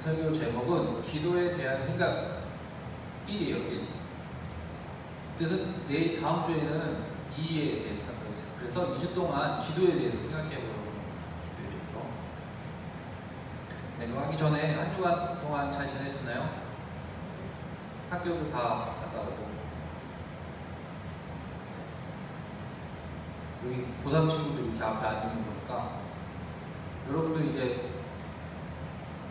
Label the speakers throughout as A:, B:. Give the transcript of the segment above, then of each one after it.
A: 설교 제목은 기도에 대한 생각 1이에요. 1. 그래서 내일 다음 주에는 2에 대해서 생각하겠어요. 그래서 2주 동안 기도에 대해서 생각해보려고. 기도에 대해서. 네, 그거 하기 전에 한 주간 동안 잘 지내셨나요? 학교도 다 갔다 오고. 네. 여기 고3 친구들이 이렇게 앞에 앉는 거 보니까 여러분들 이제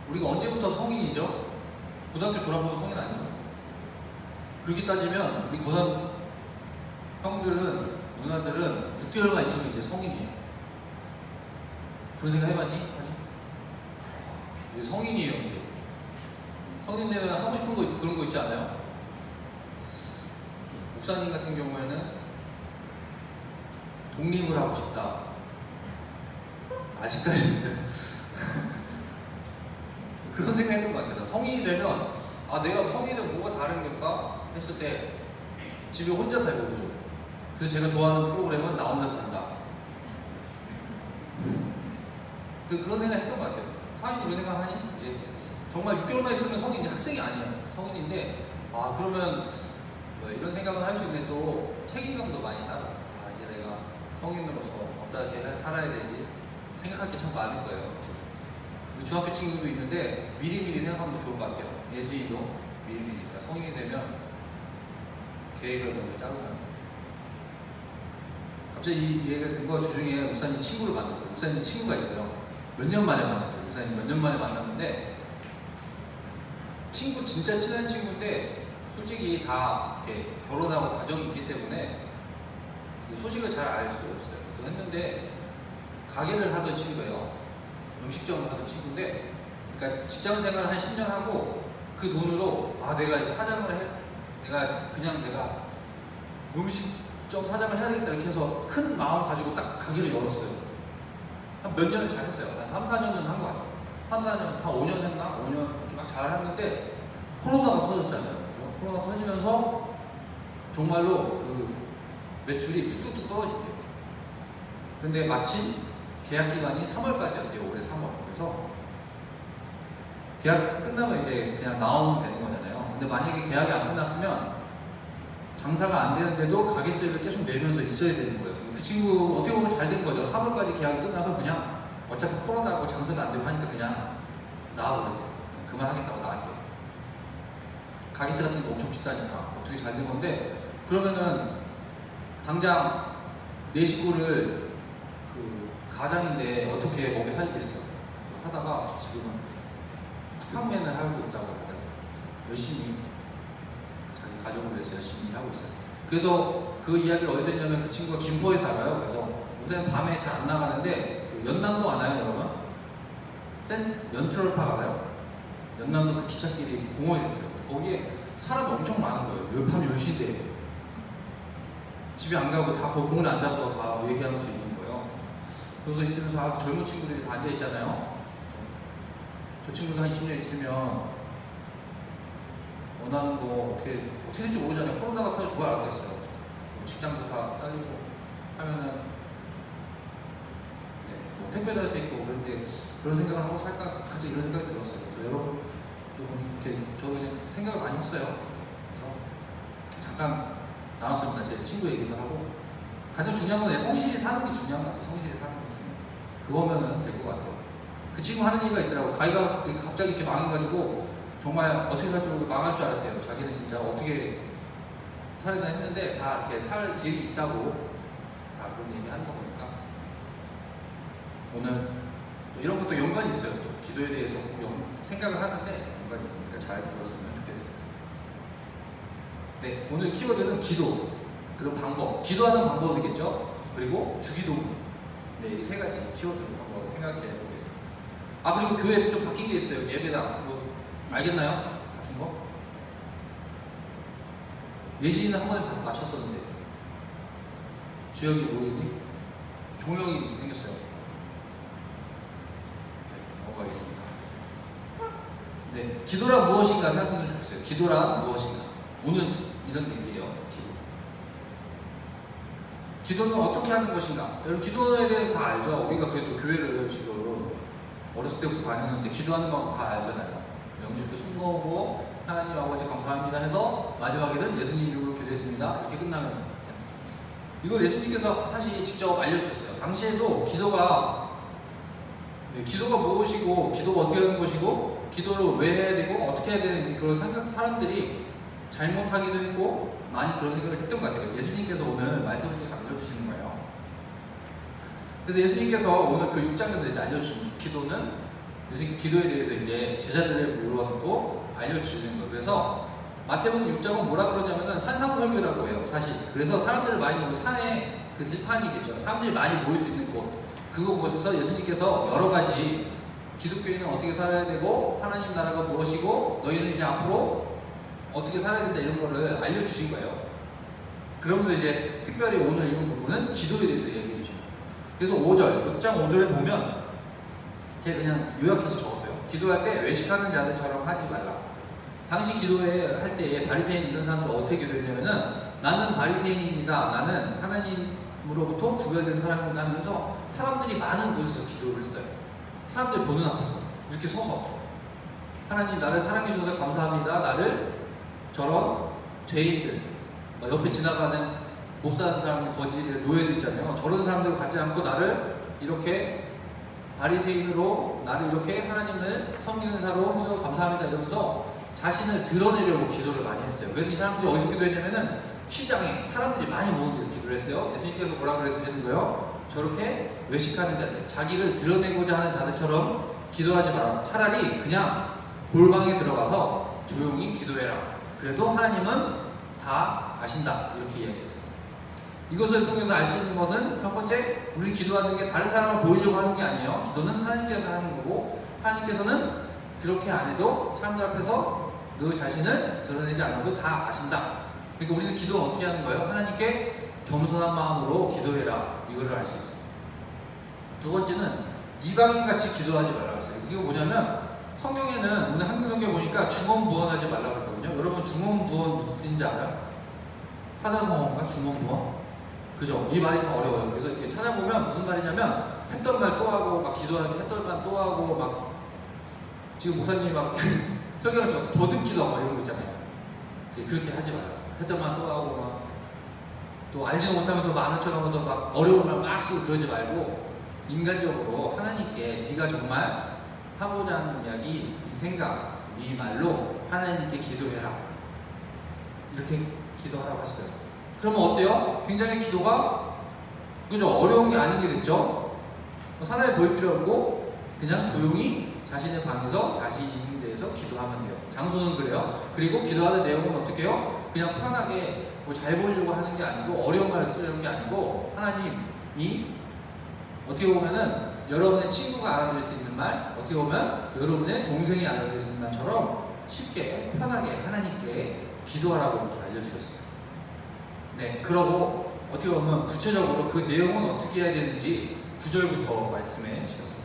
A: 우리가 언제부터 성인이죠? 고등학교 졸업하면 성인 아니에요? 그렇게 따지면 우리 고3 형들은, 누나들은 6개월만 있으면 이제 성인이에요. 그런 생각 해봤니? 아니? 이제 성인이에요, 이제. 성인 되면 하고 싶은 거, 그런 거 있지 않아요? 목사님 같은 경우에는 독립을 하고 싶다. 아직까지는 그런 생각했던 것 같아요. 성인이 되면 내가 성인이 되면 뭐가 다른 걸까 했을 때 집에 혼자 살고 그죠. 그래서 제가 좋아하는 프로그램은 나 혼자 산다. 그런 생각했던 것 같아요. 사람이 그런 생각하니 이제 정말 6개월만 있으면 성인이 학생이 아니에요. 성인인데 그러면 뭐 이런 생각을 할 수 있는데 또 책임감도 많이 따라. 이제 내가 성인으로서 어떻게 살아야 되지 생각할 게 참 많을 거예요. 중학교 친구도 있는데 미리미리 생각하는 게 좋을 것 같아요. 예지이도 미리미리. 성인이 되면 계획을 먼저 짜보면서. 갑자기 이 얘기가 든 거 주중에 목사님 친구를 만났어요. 목사님 친구가 있어요. 몇 년 만에 만났어요. 목사님 몇 년 만에 만났는데 친구 진짜 친한 친구인데 솔직히 다 이렇게 결혼하고 가정이 있기 때문에 소식을 잘 알 수 없어요. 그래서 했는데 가게를 하던 친구예요. 음식점을 하던 친구인데, 그러니까 직장 생활을 한 10년 하고 그 돈으로 내가 이제 사장을 해, 내가 음식점 사장을 해야 되겠다 이렇게 해서 큰 마음 가지고 딱 가게를 열었어요. 한 몇 년을 잘 했어요. 한 3, 4년은 한 것 같아요. 3, 4년, 한 5년 했나? 5년 이렇게 막 잘 했는데 코로나가 터졌잖아요. 그죠? 코로나가 터지면서 정말로 그 매출이 뚝뚝뚝 떨어진대요. 근데 마침 계약 기간이 3월까지였대요. 올해 3월. 그래서 계약 끝나면 이제 그냥 나오면 되는 거잖아요. 근데 만약에 계약이 안 끝났으면 장사가 안 되는데도 가게 수익을 계속 내면서 있어야 되는 거예요. 그 친구 어떻게 보면 잘 된 거죠. 3월까지 계약이 끝나서 그냥 어차피 코로나고 장사도 안 되고 하니까 그냥 나와버렸대요. 그만하겠다고 나왔대요. 가게세 같은 거 엄청 비싸니까 어떻게 잘 된 건데, 그러면은 당장 내 식구를 가장인데 어떻게 먹여 살리겠어요? 하다가 지금은 쿠팡맨을 하고 있다고 하더라고요. 열심히 자기 가족을 위해서 열심히 일하고 있어요. 그래서 그 이야기를 어디서 했냐면 그 친구가 김포에 살아요. 그래서 요새는 밤에 잘 안 나가는데 연남도 아나요, 여러분? 연트럴파 알아요? 연남도 그 기찻길이 공원이 있더라고요. 거기에 사람이 엄청 많은 거예요. 밤 10시인데 집에 안 가고 다 거기 공원에 앉아서 다 얘기하면서 있는 거예요. 그래서 있으면서 젊은 친구들이 다 앉아있잖아요. 저 친구도 한 20년 있으면 원하는 거 어떻게 될지 모르잖아요. 코로나가 터지고 누가 알았겠어요. 직장도 다 딸리고 하면은 뭐 택배도 할 수 있고 그런데 그런 생각을 하고 살까? 같이 이런 생각이 들었어요. 그래서 여러분 이렇게 저도 그냥 생각을 많이 했어요. 그래서 잠깐 나왔습니다. 제 친구 얘기도 하고. 가장 중요한 건 성실히 사는 게 중요한 것 같아요. 성실히 사는 게 중요해요. 그거면은 될 것 같아요. 그 친구 하는 얘기가 있더라고. 가위가 갑자기 이렇게 망해가지고 정말 어떻게 살지 모르고 망할 줄 알았대요. 자기는 진짜 어떻게 살이나 했는데 다 이렇게 살 길이 있다고 다 그런 얘기 하는 거 보니까 오늘 이런 것도 연관이 있어요. 또 기도에 대해서 생각을 하는데 연관이 있으니까 잘 들었으면 좋겠습니다. 네, 오늘 키워드는 기도, 그리고 방법, 기도하는 방법이겠죠? 그리고 주기도문. 네, 이 세 가지 키워드를 한번 생각해 보겠습니다. 그리고 교회 좀 바뀐 게 있어요. 예배당. 뭐, 알겠나요? 바뀐 거? 예지는 한 번에 맞췄었는데. 주혁이 모르겠니? 조명이 생겼어요. 네, 넘어가겠습니다. 네, 기도란 무엇인가 생각했으면 좋겠어요. 기도란 무엇인가. 오늘 이런 얘기예요. 기도는 어떻게 하는 것인가? 여러분 기도에 대해서 다 알죠? 우리가 그래도 교회를 지금 어렸을 때부터 다녔는데 기도하는 방법 다 알잖아요. 영주도 손 놓고 하나님 아버지 감사합니다 해서 마지막에는 예수님 이름으로 기도했습니다. 이렇게 끝나면 이걸 예수님께서 사실 직접 알려주셨어요. 당시에도 기도가 무엇이고 기도가 어떻게 하는 것이고 기도를 왜 해야 되고 어떻게 해야 되는지 그런 사람들이 잘못하기도 했고 많이 그런 생각을 했던 것 같아요. 그래서 예수님께서 오늘 말씀을 통해서 알려주시는 거예요. 그래서 예수님께서 오늘 그 6장에서 이제 알려주신 기도는 예수님 기도에 대해서 이제 제자들을 모아놓고 알려주시는 거예요. 그래서 마태복음 6장은 뭐라 그러냐면은 산상설교라고 해요. 사실 그래서 사람들을 많이 모이고 산에 그 들판이겠죠. 사람들이 많이 모일 수 있는 그곳에서 예수님께서 여러 가지 기독교인은 어떻게 살아야 되고 하나님 나라가 무엇이고 너희는 이제 앞으로 어떻게 살아야 된다 이런 거를 알려주신 거예요. 그러면서 이제 특별히 오늘 읽은 부분은 기도에 대해서 얘기해 주십니다. 그래서 5절, 6장 5절에 보면 제가 그냥 요약해서 적었어요. 기도할 때 외식하는 자들처럼 하지 말라. 당시 기도할 때에 바리새인 이런 사람들 어떻게 기도했냐면은 나는 바리새인입니다. 나는 하나님으로부터 구별된 사람입니다 하면서 사람들이 많은 곳에서 기도를 했어요. 사람들 보는 앞에서 이렇게 서서 하나님 나를 사랑해 주셔서 감사합니다. 나를 저런 죄인들 옆에 지나가는 못 사는 사람들 거지들 노예들 있잖아요. 저런 사람들 갖지 않고 나를 이렇게 바리새인으로 나를 이렇게 하나님을 섬기는 사로 해서 감사합니다 이러면서 자신을 드러내려고 기도를 많이 했어요. 그래서 이 사람들이 어디서 기도했냐면은 시장에 사람들이 많이 모은 데서 기도를 했어요. 예수님께서 뭐라 그러시는 거예요? 저렇게 외식하는 자들, 자기를 드러내고자 하는 자들처럼 기도하지 마라. 차라리 그냥 골방에 들어가서 조용히 기도해라. 그래도 하나님은 다 아신다. 이렇게 이야기했어요. 이것을 통해서 알 수 있는 것은 첫 번째, 우리 기도하는 게 다른 사람을 보이려고 하는 게 아니에요. 기도는 하나님께서 하는 거고 하나님께서는 그렇게 안 해도 사람들 앞에서 너 자신을 드러내지 않아도 다 아신다. 그러니까 우리는 기도는 어떻게 하는 거예요? 하나님께 겸손한 마음으로 기도해라. 이거를 알 수 있어요. 두 번째는 이방인같이 기도하지 말라고 했어요. 이게 뭐냐면 성경에는 오늘 한글 성경 보니까 중언부언하지 말라고 했거든요. 여러분 중언부언 무슨 뜻인지 알아요? 사자성어인가? 중언부언? 그죠? 이 말이 더 어려워요. 그래서 이렇게 찾아보면 무슨 말이냐면 했던 말 또 하고 막 기도하기 했던 말 또 하고 막 지금 목사님이 막 설교를 더듬기도 하고 이런 거 있잖아요. 그렇게 하지 말라고. 했던 말 또 하고 막 또 알지도 못하면서 막 아는 척하면서 막 어려운 말 막 쓰고 그러지 말고 인간적으로 하나님께 네가 정말 하고자 하는 이야기, 네 생각, 네 말로 하나님께 기도해라. 이렇게 기도하라고 했어요. 그러면 어때요? 굉장히 기도가 그죠? 어려운 게 아닌 게 됐죠? 사람이 보일 필요 없고 그냥 조용히 자신의 방에서 자신 있는 데에서 기도하면 돼요. 장소는 그래요. 그리고 기도하는 내용은 어떻게 해요? 그냥 편하게 뭐 잘 보이려고 하는 게 아니고 어려운 말을 쓰려는 게 아니고 하나님이 어떻게 보면은 여러분의 친구가 알아들을 수 있는 말, 어떻게 보면 여러분의 동생이 알아들을 수 있는 말처럼 쉽게 편하게 하나님께 기도하라고 이렇게 알려주셨어요. 네, 그러고 어떻게 보면 구체적으로 그 내용은 어떻게 해야 되는지 9절부터 말씀해 주셨습니다.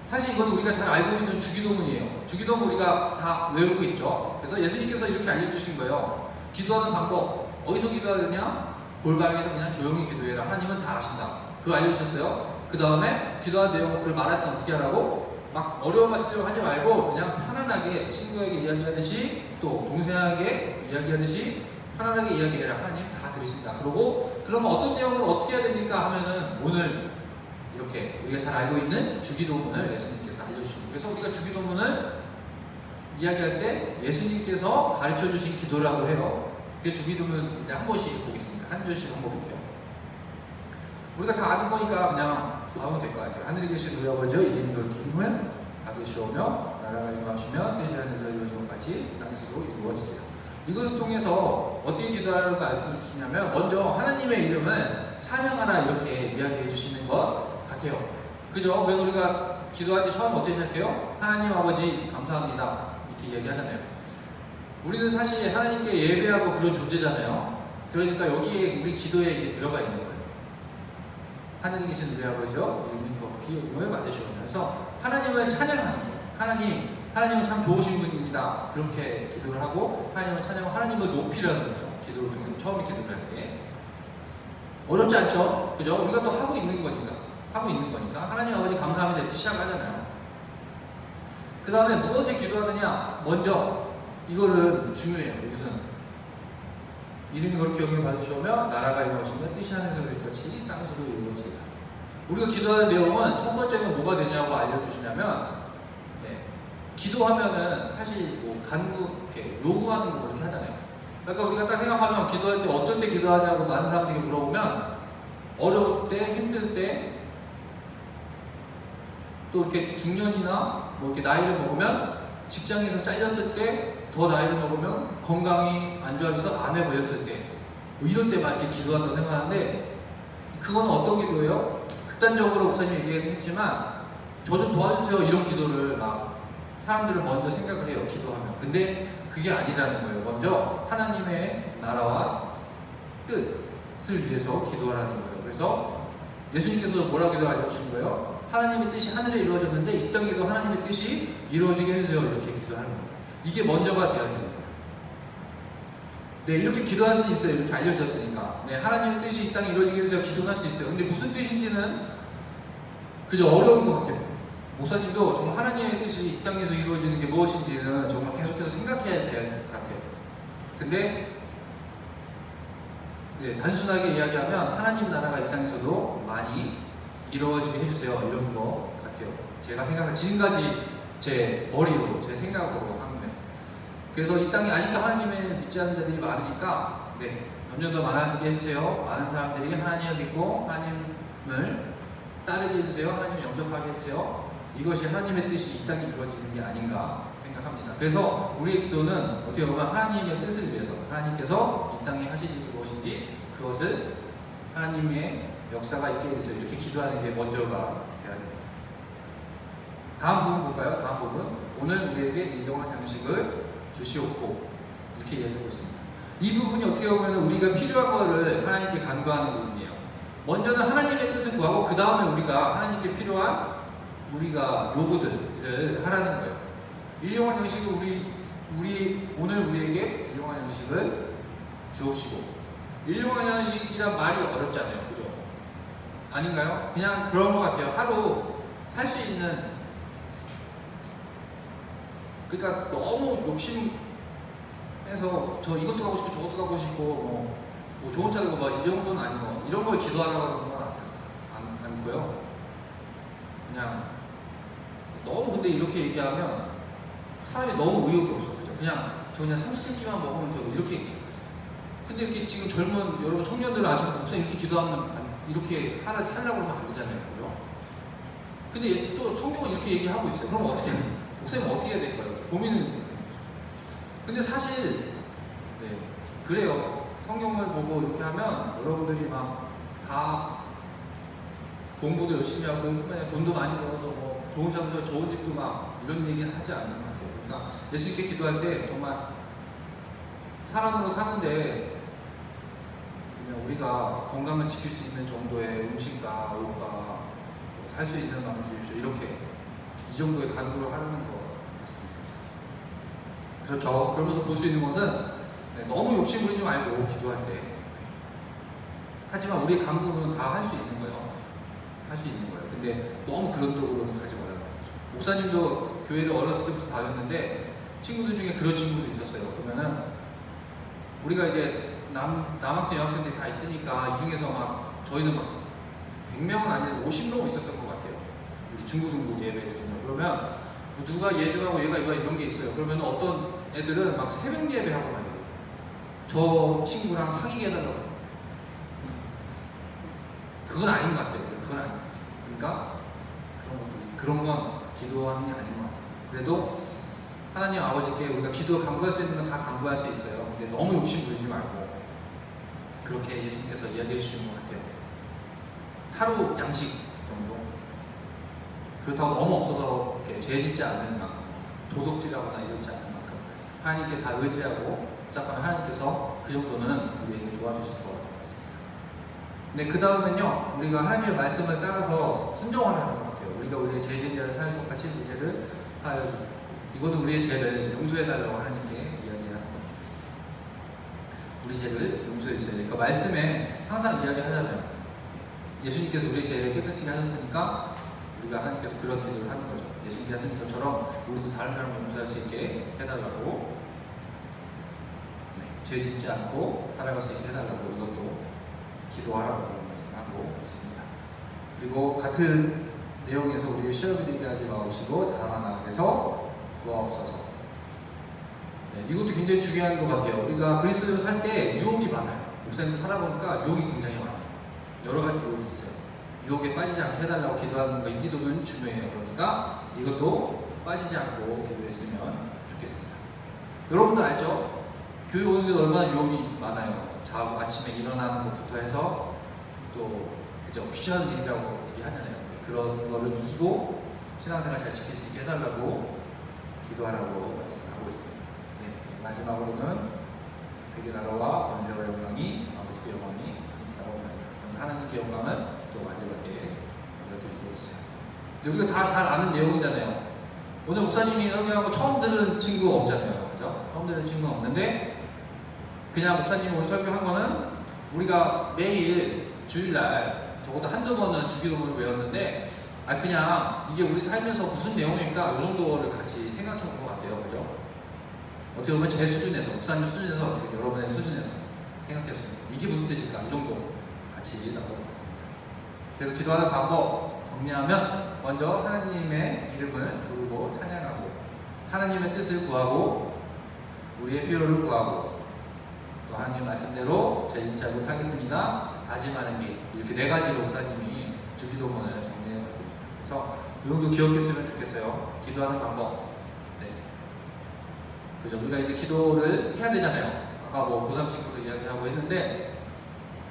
A: 사실 이건 우리가 잘 알고 있는 주기도문이에요. 주기도문 우리가 다 외우고 있죠. 그래서 예수님께서 이렇게 알려주신 거예요. 기도하는 방법, 어디서 기도해야 되냐? 골방에서 그냥 조용히 기도해라. 하나님은 다 아신다. 그거 알려주셨어요. 그 다음에 기도하는 내용을 그걸 말할 때 어떻게 하라고? 막 어려운 말 쓰려고 하지 말고 그냥 편안하게 친구에게 이야기하듯이 또 동생에게 이야기하듯이 편안하게 이야기해라. 하나님 다 들으신다. 그러고 그러면 어떤 내용을 어떻게 해야 됩니까? 하면은 오늘 이렇게 우리가 잘 알고 있는 주기도문을 예수님께서 알려주십니다. 그래서 우리가 주기도문을 이야기할 때 예수님께서 가르쳐 주신 기도라고 해요. 그 주기도문 이제 한 번씩 보겠습니다. 한 절씩 한번 볼게요. 우리가 다 아는 거니까 그냥 봐오면 될 것 같아요. 하늘에 계신 우리 아버지여 이름 돌기 힘을 받으시오며 나라가 임하시며 뜻이 하늘에서 이루어진 것 같이 땅에서도 이루어지리라. 이것을 통해서 어떻게 기도하라고 말씀해 주시냐면 먼저 하나님의 이름을 찬양하라 이렇게 이야기해 주시는 것 같아요. 그죠? 그래서 우리가 기도할 때 처음 어떻게 시작해요? 하나님 아버지 감사합니다 이렇게 이야기하잖아요. 우리는 사실 하나님께 예배하고 그런 존재잖아요. 그러니까 여기에 우리 기도에 이게 들어가 있는 거예요. 하늘에 계신 우리 아버지여 이름이 거룩히 여김을 받으시오며 그래서 하나님을 찬양하는 거예요. 하나님은 참 좋으신 분입니다. 그렇게 기도를 하고 하나님을 찬양하고 하나님을 높이라는 거죠. 기도를 통해서 처음에 기도를 할 때 어렵지 않죠? 그죠? 우리가 또 하고 있는 거니까 하나님 아버지 감사합니다 이렇게 시작하잖아요. 그 다음에 무엇을 기도하느냐? 먼저 이거는 중요해요. 여기서는 이름이 그렇게 여김을 받으시오며 나라가 이루어지며 뜻이 하늘에서 이루어지듯이 땅에서도 이루어지리라. 우리가 기도하는 내용은 첫 번째는 뭐가 되냐고 알려주시냐면, 네, 기도하면은 사실 뭐 간구 이렇게 요구하는 거 이렇게 하잖아요. 그러니까 우리가 딱 생각하면 기도할 때 어쩔 때 기도하냐고 많은 사람들이 물어보면 어려울 때, 힘들 때, 또 이렇게 중년이나 뭐 이렇게 나이를 먹으면 직장에서 잘렸을 때, 더 나이를 먹으면 건강이 안 좋아져서 암에 걸렸을 때, 뭐 이럴 때만 이렇게 기도한다고 생각하는데, 그거는 어떤 기도예요? 극단적으로 목사님 얘기하긴 했지만 저 좀 도와주세요 이런 기도를 막 사람들은 먼저 생각을 해요. 기도하면. 근데 그게 아니라는 거예요. 먼저 하나님의 나라와 뜻을 위해서 기도하라는 거예요. 그래서 예수님께서 뭐라고 알려주신 거예요? 하나님의 뜻이 하늘에 이루어졌는데 이 땅에도 하나님의 뜻이 이루어지게 해주세요. 이렇게 기도하는 거예요. 이게 먼저가 돼야 되는 거예요. 네, 이렇게 기도할 수 있어요. 이렇게 알려주셨으니까. 네, 하나님의 뜻이 이 땅에 이루어지게 해주세요. 기도는 할 수 있어요. 근데 무슨 뜻인지는 그저 어려운 것 같아요. 목사님도 정말 하나님의 뜻이 이 땅에서 이루어지는 게 무엇인지는 정말 계속해서 생각해야 될 것 같아요. 근데 네, 단순하게 이야기하면 하나님 나라가 이 땅에서도 많이 이루어지게 해주세요. 이런 것 같아요. 제가 생각한 지금까지 제 머리로, 제 생각으로 하는 거예요. 그래서 이 땅에 아직도 하나님을 믿지 않는 자들이 많으니까 네, 점점 더 많아지게 해주세요. 많은 사람들이 하나님을 믿고 하나님을 따르게 해주세요. 하나님을 영접하게 해주세요. 이것이 하나님의 뜻이 이 땅에 이루어지는 게 아닌가 생각합니다. 그래서 우리의 기도는 어떻게 보면 하나님의 뜻을 위해서 하나님께서 이 땅에 하실 일이 무엇인지 그것을 하나님의 역사가 있게 해주세요. 이렇게 기도하는 게 먼저가 돼야 됩니다. 다음 부분 볼까요? 다음 부분. 오늘 우리에게 일용할 양식을 주시옵고 이렇게 이야기하고 있습니다. 이 부분이 어떻게 보면 우리가 필요한 것을 하나님께 간구하는 부분이에요. 먼저는 하나님의 뜻을 구하고 그 다음에 우리가 하나님께 필요한 우리가 요구들을 하라는 거예요. 일용할 양식을 오늘 우리에게 일용할 양식을 주옵시고. 일용할 양식이란 말이 어렵잖아요. 그죠? 아닌가요? 그냥 그런 것 같아요. 하루 살 수 있는, 그러니까 너무 욕심해서 저 이것도 가고 싶고 저것도 가고 싶고 뭐 좋은 차 들고 막 이 정도는 아니고 이런 걸 기도하라고 하는 건 않고요. 그냥 너무 근데 이렇게 얘기하면 사람이 너무 의욕이 없어. 그죠? 저 그냥 삼시세끼만 먹으면 되고 이렇게. 근데 이렇게 지금 젊은 여러분 청년들은 아직 목사님 이렇게 기도하면 이렇게 하나 살라고 하면 안 되잖아요. 그죠? 근데 또 성경은 이렇게 얘기하고 있어요. 그럼 어떻게 목사님 어떻게 해야 될까요? 고민은. 근데 사실 네, 그래요. 성경을 보고 이렇게 하면 여러분들이 막 다 공부도 열심히 하고 돈도 많이 벌어서 뭐 좋은 장소, 좋은 집도 막 이런 얘기는 하지 않는 것 같아요. 그러니까 예수님께 기도할 때 정말 사람으로 사는데 그냥 우리가 건강을 지킬 수 있는 정도의 음식과 옷과 살 수 있는 만큼 주십시오. 이렇게 이 정도의 간구를 하려는 것 같습니다. 그렇죠. 그러면서 볼 수 있는 것은 네, 너무 욕심 부리지 말고 기도할 때. 하지만 우리 간구는 다 할 수 있는 거예요. 할 수 있는 거예요. 근데 너무 그런 쪽으로는 가지 말라는 거죠. 목사님도 교회를 어렸을 때부터 다녔는데 친구들 중에 그런 친구도 있었어요. 그러면은 우리가 이제 남학생, 여학생들이 다 있으니까 이 중에서 막 저희는 막 100명은 아니고 50명 있었던 것 같아요. 우리 중고등부 예배 들으면. 그러면 누가 예주하고 얘가 이런 게 있어요. 그러면 어떤 애들은 막 새벽 예배하고 막 이래요. 저 친구랑 사귀게 해달라고. 그건 아닌 것 같아요. 그건 아닌 것 같아요. 그러니까 그런 건 기도하는 게 아닌 것 같아요. 그래도 하나님 아버지께 우리가 기도 간구할 수 있는 건 다 간구할 수 있어요. 근데 너무 욕심 부리지 말고 그렇게 예수님께서 이야기해 주시는 것 같아요. 하루 양식 정도. 그렇다고 너무 없어서 이렇게 죄 짓지 않는 만큼, 도둑질하거나 이러지 않는 만큼 하나님께 다 의지하고 부탁하면 하나님께서 그 정도는 우리에게 도와주실 것 같습니다. 네, 그 다음은요, 우리가 하나님의 말씀을 따라서 순종하라는 것 같아요. 우리가 우리의 죄 지은 자를 사하는 것 같이 우리 죄를 사하여 주시고, 이거는 우리의 죄를 용서해달라고 하나님께 이야기하는 겁니다. 우리 죄를 용서해 주세요. 그러니까 말씀에 항상 이야기하잖아요. 예수님께서 우리의 죄를 깨끗이 하셨으니까 우리가 하나님께서 그런 기도를 하는 거죠. 예수님께 하신 것처럼 우리도 다른 사람을 용서할 수 있게 해달라고, 죄 짓지 않고 살아갈 수 있게 해달라고 이것도 기도하라고 말씀하고 있습니다. 그리고 같은 내용에서 우리의 시험이 되게 하지 마옵시고 다만 악에서 구하옵소서. 이것도 굉장히 중요한 것 같아요. 우리가 그리스도인으로 살 때 유혹이 많아요. 목사님도 살아보니까 유혹이 굉장히 많아요. 여러 가지 유혹이 있어요. 유혹에 빠지지 않게 해달라고 기도하는 거, 이 기도는 중요해요. 그러니까 이것도 빠지지 않고 기도했으면 좋겠습니다. 여러분도 알죠? 교회 오는 데 얼마나 유혹이 많아요. 자고 아침에 일어나는 것부터 해서 또 그저 귀찮은 일이라고 얘기하잖아요. 그런 거를 이기고 신앙생활 잘 지킬 수 있게 해달라고 기도하라고 말씀하고 있습니다. 마지막으로는 백의 나라와 권세와 영광이 아버지께 영광이 있사옵나이다. 하나님께 영광을 또 마지막에 올려드리고 있어요. 근데 우리가 다 잘 아는 내용이잖아요. 오늘 목사님이 설교하고 처음 들은 친구가 없잖아요. 그죠? 처음 들은 친구가 없는데 그냥 목사님이 오늘 설교한 거는 우리가 매일 주일날 적어도 한두 번은 주기도문을 외웠는데 그냥 이게 우리 삶에서 무슨 내용일까 이 정도를 같이 생각해 본 것 같아요. 그죠? 어떻게 보면 제 수준에서, 목사님 수준에서, 어떻게 보면 여러분의 수준에서 생각했습니다. 이게 무슨 뜻일까? 이 정도 같이 나눠봤습니다. 그래서 기도하는 방법 정리하면 먼저 하나님의 이름을 부르고 찬양하고 하나님의 뜻을 구하고 우리의 필요를 구하고 또 하나님 말씀대로 죄 짓지 않고 살겠습니다. 다짐하는 게 이렇게 네 가지로 목사님이 주기도문을 정리해봤습니다. 그래서 이 정도 기억했으면 좋겠어요. 기도하는 방법. 그죠? 우리가 이제 기도를 해야 되잖아요. 아까 뭐 고3 친구들 이야기하고 했는데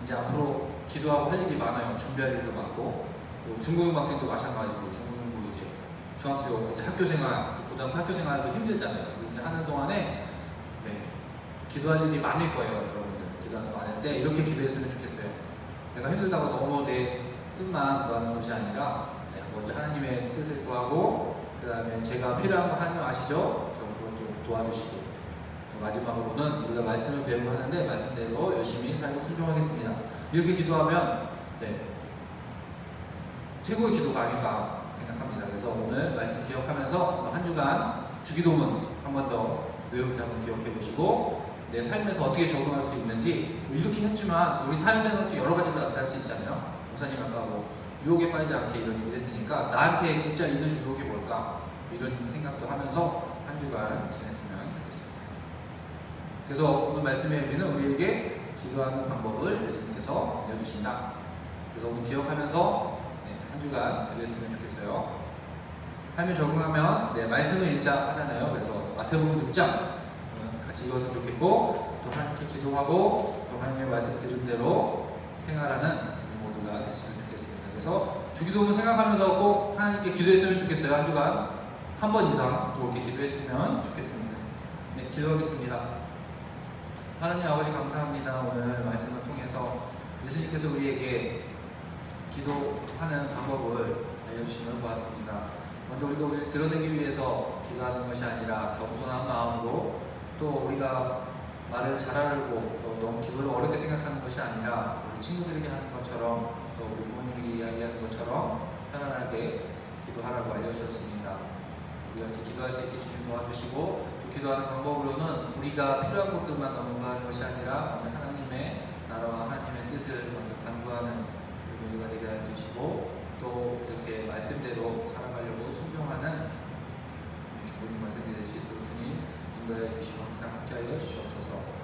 A: 이제 앞으로 기도하고 할 일이 많아요. 준비할 일도 많고 중고등 학생도 마찬가지고 중고등부 이제 중학생 이제 학교 생활, 고등학교 학교 생활도 힘들잖아요. 이제 하는 동안에 기도할 일이 많을 거예요, 여러분들. 기도하는 거 많을 때 이렇게 기도했으면 좋겠어요. 내가 힘들다고 너무 내 뜻만 구하는 것이 아니라 먼저 하나님의 뜻을 구하고 그 다음에 제가 필요한 거 하나님 아시죠? 저 그것도 도와주시고 또 마지막으로는 우리가 말씀을 배우고 하는데 말씀대로 열심히 살고 순종하겠습니다. 이렇게 기도하면 최고의 기도가 아닐까 생각합니다. 그래서 오늘 말씀 기억하면서 한 주간 주기도문 한 번 더 외울 때 한번 기억해 보시고 내 삶에서 어떻게 적응할 수 있는지 이렇게 했지만 우리 삶에서 또 여러 가지로 나타날 수 있잖아요. 목사님 아까 뭐 유혹에 빠지지 않게 이런 얘기를 했으니까 나한테 진짜 있는 유혹이 뭘까 이런 생각도 하면서 한 주간 지냈으면 좋겠습니다. 그래서 오늘 말씀의 의미는 우리에게 기도하는 방법을 예수님께서 알려주신다. 그래서 오늘 기억하면서 한 주간 기도했으면 좋겠어요. 삶에 적응하면 말씀을 읽자 하잖아요. 그래서 마태복음 6장 같이 읽었으면 좋겠고 또 하나님께 기도하고 또 하나님의 말씀 들은 대로 생활하는 우리 모두가 됐으면 좋겠습니다. 그래서 주기도문 생각하면서 꼭 하나님께 기도했으면 좋겠어요. 한 주간 한 번 이상 또 이렇게 기도했으면 좋겠습니다. 기도하겠습니다. 하나님 아버지 감사합니다. 오늘 말씀을 통해서 예수님께서 우리에게 기도하는 방법을 알려주심을 보았습니다. 먼저 우리가 우리를 드러내기 위해서 기도하는 것이 아니라 겸손한 마음으로 또 우리가 말을 잘하려고 또 너무 기도를 어렵게 생각하는 것이 아니라 우리 친구들에게 하는 것처럼 또 우리 부모님에게 이야기하는 것처럼 편안하게 기도하라고 알려주셨습니다. 우리가 이렇게 기도할 수 있게 주님 도와주시고 또 기도하는 방법으로는 우리가 필요한 것들만 넘어가는 것이 아니라 하나님의 나라와 하나님의 뜻을 먼저 간구하는 우리가 되게 해주시고 또 이렇게 말씀대로 살아가려고 순종하는 우리 주님과 세계 될 수 있도록 주님 인도해 주시고 항상 함께하여 주시옵소서.